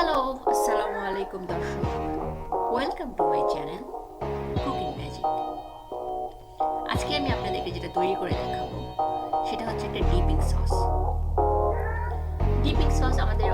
Hello, আসসালামু আলাইকুম দর্শক। Welcome to my channel cooking magic. আজকে আমি আপনাদেরকে যেটা তৈরি করে দেখাবো সেটা হচ্ছে একটা ডিপিং সস। ডিপিং সস আমাদের